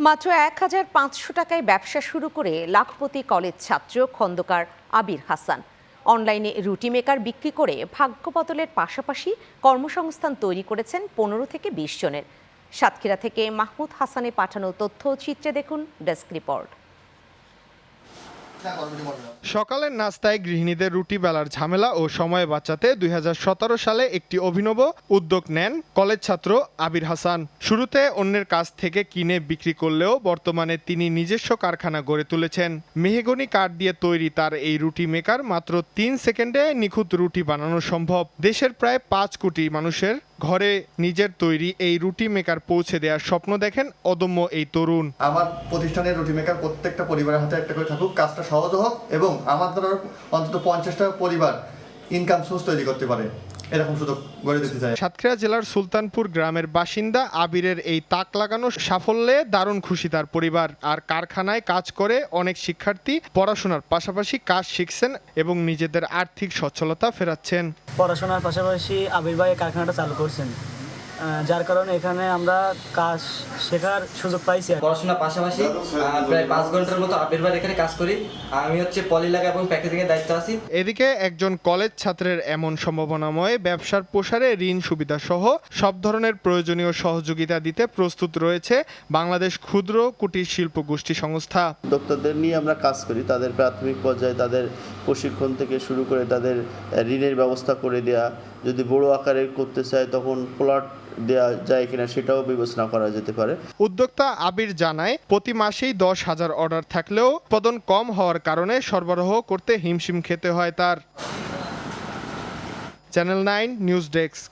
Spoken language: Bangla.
মাত্র ১,৫০০ টাকায় ব্যবসা শুরু করে লাখপতি কলেজ ছাত্র খন্দকার আবির হাসান অনলাইনে রুটি মেকার বিক্রি করে ভাগ্য বদলের পাশাপাশি কর্মসংস্থান তৈরি করেছেন ১৫ থেকে ২০ জনের। সাতক্ষীরা থেকে মাহমুদ হাসানের পাঠানো তথ্য চিত্রে দেখুন ডেস্ক রিপোর্ট। সকালের নাস্তায় গৃহিণীদের রুটি বেলার ঝামেলা ও সময় বাঁচাতে ২০১৭ সালে একটি অভিনব উদ্যোগ নেন কলেজ ছাত্র আবির হাসান। শুরুতে অন্যের কাছ থেকে কিনে বিক্রি করলেও বর্তমানে তিনি নিজস্ব কারখানা গড়ে তুলেছেন। মেহগনি কাঠ দিয়ে তৈরি তার এই রুটি মেকার মাত্র ৩ সেকেন্ডে নিখুঁত রুটি বানানো সম্ভব। দেশের প্রায় ৫ কোটি মানুষের ঘরে নিজের তৈরি এই রুটি মেকার পৌঁছে দেওয়ার স্বপ্ন দেখেন অদম্য এই তরুণ। আমার প্রতিষ্ঠানের রুটি মেকার প্রত্যেকটা পরিবারের হাতে একটা করে থাকুক, কাজটা সহজ হোক এবং আমার দ্বারা অন্তত ৫০টা পরিবার ইনকাম সোর্স তৈরি করতে পারে, এরকম সুযোগ গড়ে দিতে চাই। সাতক্ষীরা জেলার সুলতানপুর গ্রামের বাসিন্দা আবিরের এই তাক লাগানো সাফল্যে দারুণ খুশি তার পরিবার। আর কারখানায় কাজ করে অনেক শিক্ষার্থী পড়াশোনার পাশাপাশি কাজ শিখছেন এবং নিজেদের আর্থিক সচ্ছলতা ফেরাচ্ছেন। পড়াশোনার পাশাপাশি আবির ভাই কারখানাটা চালু করছেন, যার কারণে এখানে আমরা কাজ শেখার সুযোগ পাইছি। পড়াশোনার পাশাপাশি প্রায় ৫ ঘন্টার মতো আবির ভাই এখানে কাজ করি। আমি পলি লাগা এবং প্যাকেজিংয়ের দায়িত্ব আছি। এদিকে একজন কলেজ ছাত্রের এমন সম্ভাবনাময় ব্যবসার প্রসারে ঋণ সুবিধা সহ সব ধরনের প্রয়োজনীয় সহযোগিতা দিতে প্রস্তুত রয়েছে বাংলাদেশ ক্ষুদ্র কুটির শিল্প গোষ্ঠী সংস্থা। উদ্যোক্তাদের নিয়ে আমরা কাজ করি, তাদের প্রাথমিক পর্যায়ে তাদের প্রশিক্ষণ থেকে শুরু করে তাদের ঋণের ব্যবস্থা করে দেয়া, যদি বড় আকারে করতে চায় তখন প্লট দেয়া যায় কিনা সেটাও বিবেচনা করা যেতে পারে। উদ্যোক্তা আবির জানায় প্রতি মাসেই ১০,০০০ অর্ডার থাকলেও উৎপাদন কম হওয়ার কারণে সরবরাহ করতে হিমশিম খেতে হয় তার। Channel 9 news desk.